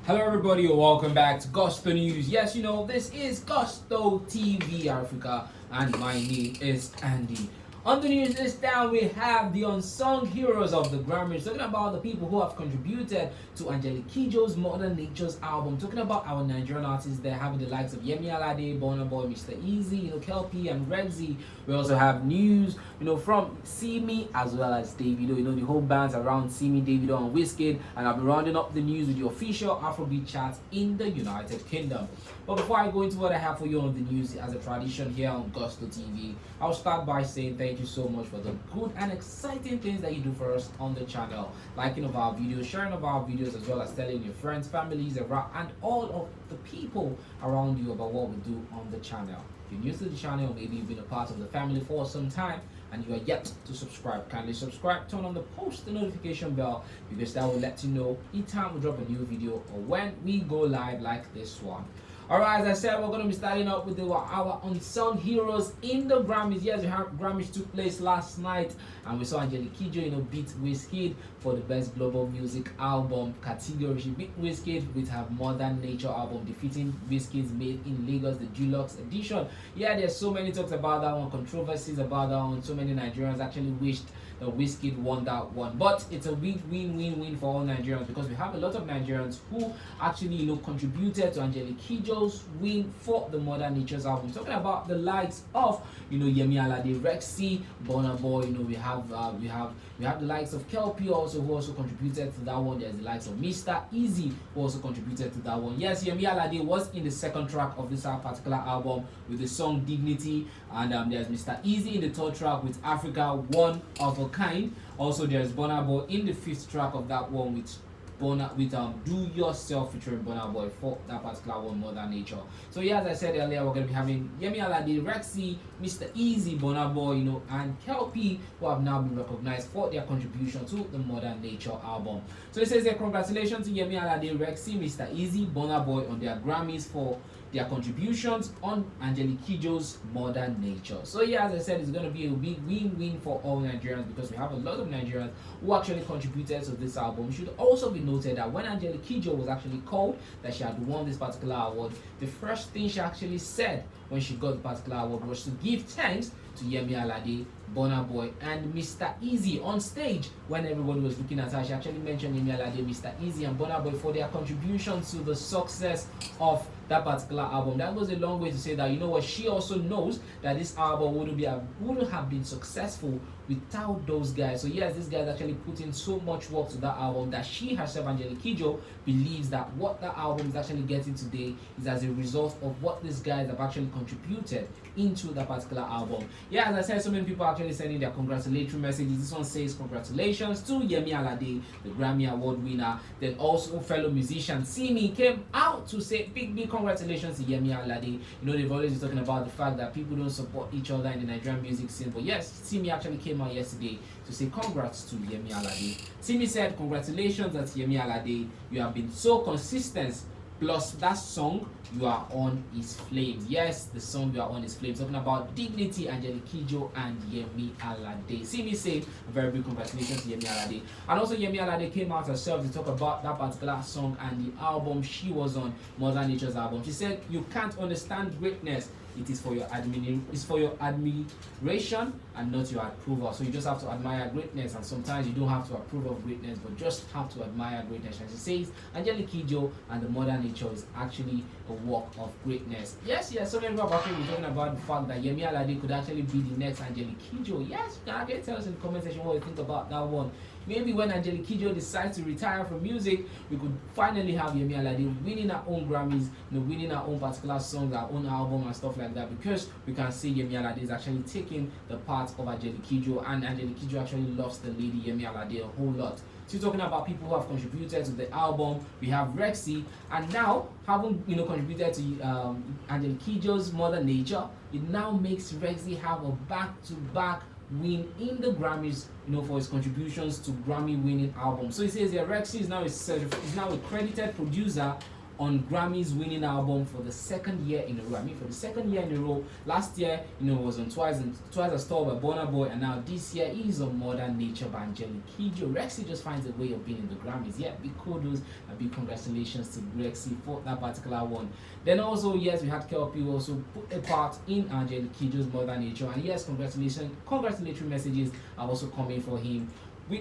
Hello, everybody, and welcome back to Gusto News. Yes, this is Gusto TV Africa, and my name is Andy. On the news this time, we have the unsung heroes of the Grammys, talking about the people who have contributed to Angelique Kidjo's Modern Nature's album, talking about our Nigerian artists there, having the likes of Yemi Alade, BURNA Boy, Mr. Easy, Kelpie, and Rexy. We also have news, from Simi as well as Davido. The whole bands around Simi, Davido, and Wizkid, and I'll be rounding up the news with the official Afrobeat charts in the United Kingdom. But before I go into what I have for you on the news as a tradition here on Gusto TV, I'll start by saying thank you so much for the good and exciting things that you do for us on the channel. Liking of our videos, sharing of our videos, as well as telling your friends, families, around, and all of the people around you about what we do on the channel. If you're new to the channel, maybe you've been a part of the family for some time and you are yet to subscribe, kindly subscribe, turn on the post notification bell, because that will let you know each time we drop a new video or when we go live like this one. Alright, as I said, we're going to be starting up with our unsung heroes in the Grammys. Yes, the Grammys took place last night, and we saw Angelique Kidjo, beat Wizkid for the Best Global Music Album category. She beat Wizkid with her Modern Nature album, defeating Wizkid's Made in Lagos, the Deluxe Edition. Yeah, there's so many talks about that one, controversies about that one. So many Nigerians actually wished that Wizkid won that one, but it's a big win for all Nigerians, because we have a lot of Nigerians who actually contributed to Angelique Kidjo's win for the Modern Nature's album. Talking about the likes of Yemi Alade, Rexy, BURNA Boy. We have the likes of Kelpie also, who also contributed to that one. There's the likes of Mr. Easy, who also contributed to that one. Yes, Yemi Alade was in the second track of this particular album with the song Dignity, and there's Mr. Easy in the third track with Africa, One of a Kind. Also, there's BURNA Boy in the fifth track of that one with Do Yourself featuring BURNA Boy for that particular one, Modern Nature. So yeah, as I said earlier, we're going to be having Yemi Alade, Rexy, Mr. Easy, BURNA Boy, and Kelpie, who have now been recognized for their contribution to the Modern Nature album. So it says here, congratulations to Yemi Alade, Rexy, Mr. Easy, BURNA Boy on their Grammys for their contributions on Angelique Kidjo's Modern Nature. So yeah, as I said, it's going to be a big win for all Nigerians, because we have a lot of Nigerians who actually contributed to this album. It should also be noted that when Angelique Kidjo was actually called that she had won this particular award, the first thing she actually said when she got the particular award was to give thanks to Yemi Alade, BURNA Boy, and Mr. Easy on stage. When everybody was looking at her, she actually mentioned Yemi Alade, Mr. Easy, and BURNA Boy for their contribution to the success of that particular album. That goes a long way to say that, she also knows that this album wouldn't have been successful without those guys. So yes, this guys actually put in so much work to that album that she herself, Angelique Kidjo, believes that what that album is actually getting today is as a result of what these guys have actually contributed into that particular album. Yeah, as I said, so many people are actually sending their congratulatory messages. This one says congratulations to Yemi Alade, the Grammy Award winner. Then also fellow musician Simi came out to say big congratulations to Yemi Alade. They've always been talking about the fact that people don't support each other in the Nigerian music scene, but yes, Simi actually came out yesterday to say congrats to Yemi Alade. Simi said, congratulations at Yemi Alade, you have been so consistent. Plus that song You Are On Is Flames. Yes, the song You Are On Is Flames, talking about Dignity, Angelique Kidjo, and Yemi Alade. Simi said a very big congratulations to Yemi Alade. And also Yemi Alade came out herself to talk about that particular song and the album she was on, Modern Nature's album. She said, you can't understand greatness. It is for your admiration and not your approval. So you just have to admire greatness, and sometimes you don't have to approve of greatness, but just have to admire greatness. And she says Angelique Kidjo and the Modern Nature is actually a work of greatness. Yes, so many people are talking about the fact that Yemi Alade could actually be the next Angelique Kidjo. Yes, you can actually tell us in the comment section what you think about that one. Maybe when Angelique Kidjo decides to retire from music, we could finally have Yemi Alade winning her own Grammys, winning her own particular songs, her own album and stuff like that, because we can see Yemi Alade is actually taking the part of Angelique Kidjo, and Angelique Kidjo actually loves the lady Yemi Alade a whole lot. So talking about people who have contributed to the album, we have Rexy, and now having contributed to Angelique Kidjo's Modern Nature, it now makes Rexy have a back-to-back win in the Grammys, for his contributions to Grammy-winning albums. So he says here, Rexy is now a credited producer on Grammy's winning album for the second year in a row. I mean, for the second year in a row. Last year, was on Twice as Tall by BURNA Boy, and now this year he's on Mother Nature by Angelique Kidjo. Rexy just finds a way of being in the Grammys. Yeah, big kudos and big congratulations to Rexy for that particular one. Then also, yes, we had KLP who also put a part in Angelique Kidjo's Mother Nature, and yes, congratulatory messages are also coming for him.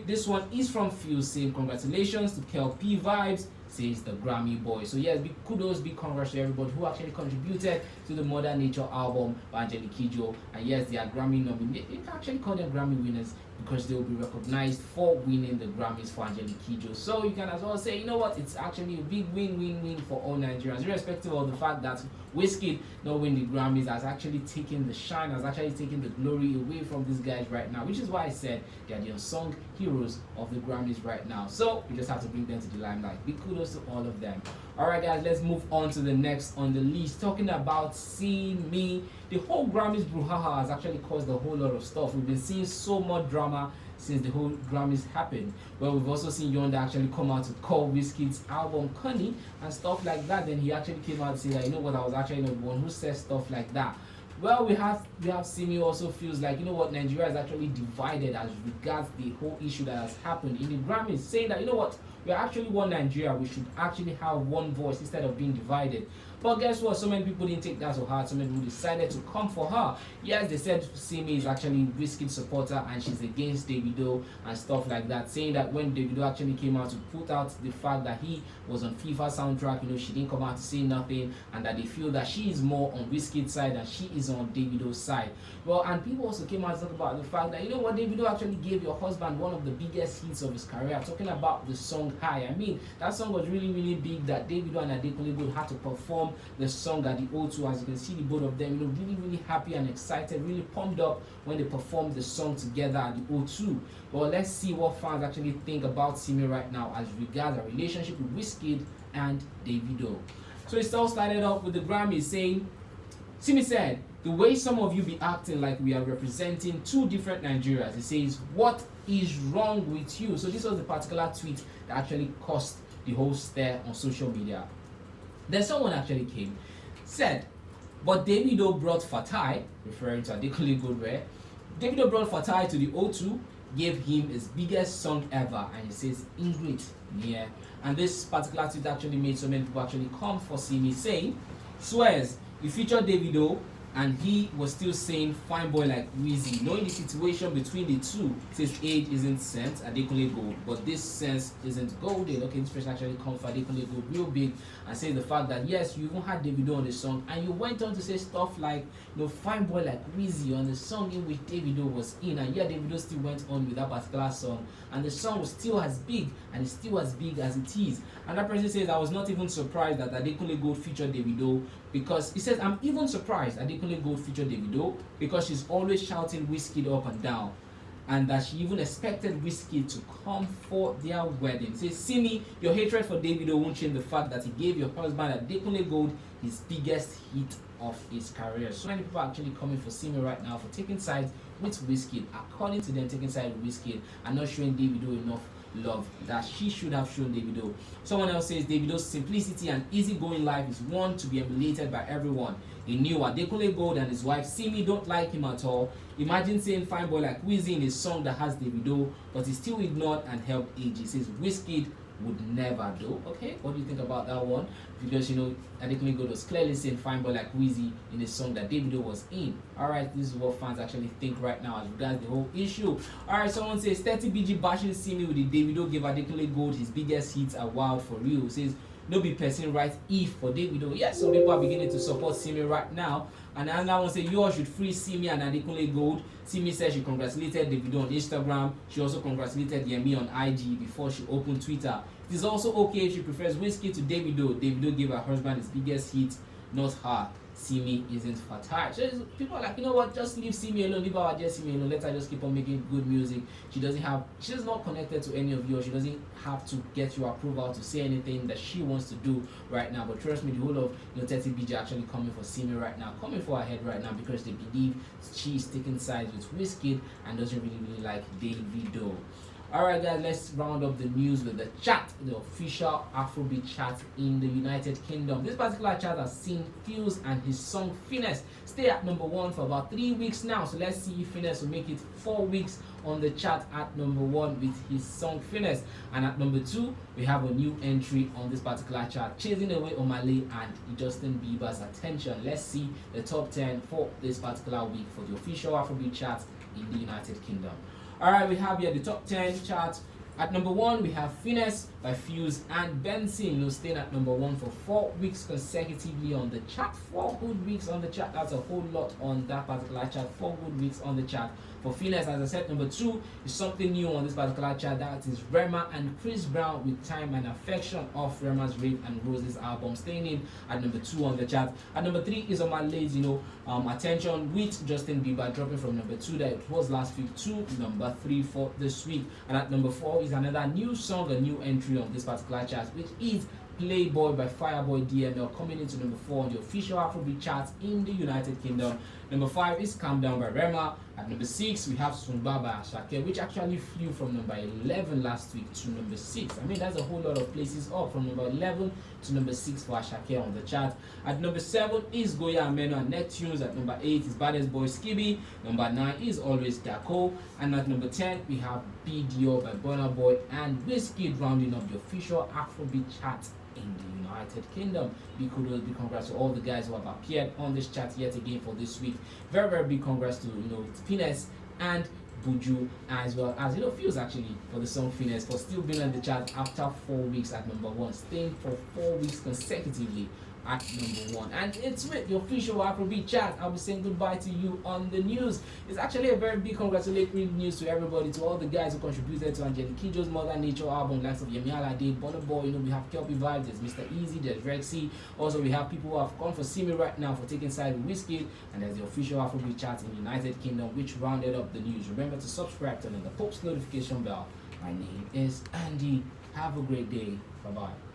This one is from Phil saying congratulations to KLP Vibes, says the Grammy boy. So yes, big kudos, big congrats to everybody who actually contributed to the Mother Nature album by Angelique Kidjo. And yes, they are Grammy nominated. You can actually call them Grammy winners because they will be recognized for winning the Grammys for Angelique Kidjo. So you can as well say, you know what, it's actually a big win for all Nigerians, irrespective of the fact that Wizkid not winning the Grammys has actually taken the shine, has actually taken the glory away from these guys right now, which is why I said they are the unsung heroes of the Grammys right now. So we just have to bring them to the limelight. Big kudos to all of them. Alright guys, let's move on to the next on the list, talking about Simi. The whole Grammys brouhaha has actually caused a whole lot of stuff. We've been seeing so much drama since the whole Grammys happened. Well, we've also seen Yonda actually come out to call Wizkid's album Connie and stuff like that. Then he actually came out and said that, you know what, I was actually not the one who said stuff like that. Well, we have Simi also feels like, you know what, Nigeria is actually divided as regards the whole issue that has happened in the Grammys, saying that, you know what, we're actually one Nigeria, we should actually have one voice instead of being divided. But guess what? So many people didn't take that so hard. So many people decided to come for her. Yes, they said Simi is actually Wizkid's supporter and she's against Davido and stuff like that, saying that when Davido actually came out to put out the fact that he was on FIFA soundtrack, she didn't come out to say nothing, and that they feel that she is more on Wizkid's side and she is on Davido's side. Well, and people also came out to talk about the fact that, you know what, Davido actually gave your husband one of the biggest hits of his career, talking about the song High. I mean, that song was really big, that Davido and Adekunle Gold had to perform the song at the O2. As you can see, the both of them, really happy and excited, really pumped up when they performed the song together at the O2. Well, let's see what fans actually think about Simi right now as regards a relationship with Wizkid and Davido. So it all started off with the Grammy saying, Simi said, the way some of you be acting like we are representing two different Nigerias. It says, what is wrong with you? So this was the particular tweet that actually caused the whole stir on social media. Then someone actually came, said, but Davido brought Fatai, referring to Adekunle Gold, Davido brought Fatai to the O2, gave him his biggest song ever, and he says, Ingrid, yeah. And this particular tweet actually made so many people actually come for Simi, saying, swears, you featured Davido, and he was still saying fine boy like Weezy. Knowing the situation between the two, says age isn't sense, Adekunle Gold, but this sense isn't golden. Okay, this person actually comes for Adekunle Gold real big and says the fact that yes, you even had Davido on the song, and you went on to say stuff like, fine boy like Weezy on the song in which Davido was in, and yeah, Davido still went on with that particular song, and the song was still as big, and it's still as big as it is. And that person says, I was not even surprised that Adekunle Gold featured Davido, because he says, I'm even surprised Adekunle Gold featured Davido because she's always shouting Wizkid up and down, and that she even expected Wizkid to come for their wedding. He says, Simi, your hatred for Davido won't change the fact that he gave your husband Adekunle Gold his biggest hit of his career. So many people are actually coming for Simi right now for taking sides with Wizkid, according to them, taking sides with Wizkid and not showing Davido enough love that she should have shown Davido. Someone else says Davido's simplicity and easygoing life is one to be emulated by everyone. He knew Adekunle Gold and his wife Simi don't like him at all. Imagine saying fine boy like Weezy in his song that has Davido, but he still ignored and helped AG. He says Wizkid would never do. Okay, what do you think about that one? Because Adekunle Gold was clearly saying fine boy like Weezy in the song that Davido was in. Alright, this is what fans actually think right now as regards the whole issue. Alright, someone says 30 BG bashing Simi with the Davido gave Adekunle Gold his biggest hits are wild for real. Says no be person right if for Davido. Yes, some people are beginning to support Simi right now. And another one says you all should free Simi and Adekunle Gold. Simi said she congratulated Davido on Instagram. She also congratulated Yemi on IG before she opened Twitter. It is also okay if she prefers Wizkid to Davido. Davido gave her husband his biggest hit, not her. Simi isn't fertile. So people are like, you know what, just leave Simi alone, leave our just Simi alone, let her just keep on making good music. She's not connected to any of you, or she doesn't have to get your approval to say anything that she wants to do right now. But trust me, the whole of 30 BG actually coming for Simi right now, coming for her head right now, because they believe she is taking sides with Wizkid and doesn't really like Davido. Alright guys, let's round up the news with the chart, the official Afrobeat chart in the United Kingdom. This particular chart has seen Fuse and his song Finesse stay at number 1 for about 3 weeks now. So let's see if Finesse will make it 4 weeks on the chart at number 1 with his song Finesse. And at number 2, we have a new entry on this particular chart, chasing away Omale and Justin Bieber's attention. Let's see the top 10 for this particular week for the official Afrobeat chart in the United Kingdom. Alright, we have here the top 10 chart. At number 1, we have Finesse by Fuse and Benson, staying at number 1 for 4 weeks consecutively on the chart. 4 good weeks on the chart. That's a whole lot on that particular chart. 4 good weeks on the chart. For Finesse, as I said, number 2 is something new on this particular chart. That is Rema and Chris Brown with Time and Affection off Rema's Rape and Roses album, staying in at number 2 on the chart. At number 3 is Omale's, Attention with Justin Bieber, dropping from number 2 that it was last week to number 3 for this week. And at number 4 is another new song, a new entry on this particular chart, which is Playboy by Fireboy DML, coming into number 4 on the official Afrobeat charts in the United Kingdom. Number 5 is Calm Down by Rema. At number 6, we have Sungba by Ashake, which actually flew from number 11 last week to number 6. I mean, that's a whole lot of places up from number 11 to number 6 for Ashake on the chart. At number 7 is Goya Ameno and Neptunes. At number 8 is Baddest Boy Skibby. Number 9 is Always Dako. And at number 10, we have BDO by BURNA Boy and Wizkid, rounding up the official Afrobeat chart in the United Kingdom. Big kudos, big congrats to all the guys who have appeared on this chat yet again for this week. Very, very big congrats to Finesse and Buju, as well as Fuse actually for the song Finesse, for still being on the chart after 4 weeks at number 1, staying for 4 weeks consecutively at number 1. And it's with the official Afrobeat chart. I'll be saying goodbye to you on the news. It's actually a very big congratulatory news to everybody, to all the guys who contributed to Angelique Kidjo's Mother Nature album, likes of Yemi Alade, Burna Boy. We have Kelpie Vibes, there's Mr. Easy, there's Rexy. Also, we have people who have gone for Simi right now for taking side with Wizkid, and there's the official Afrobeat chart in the United Kingdom, which rounded up the news. Remember to subscribe, turn on the post notification bell. My name is Andy. Have a great day. Bye bye.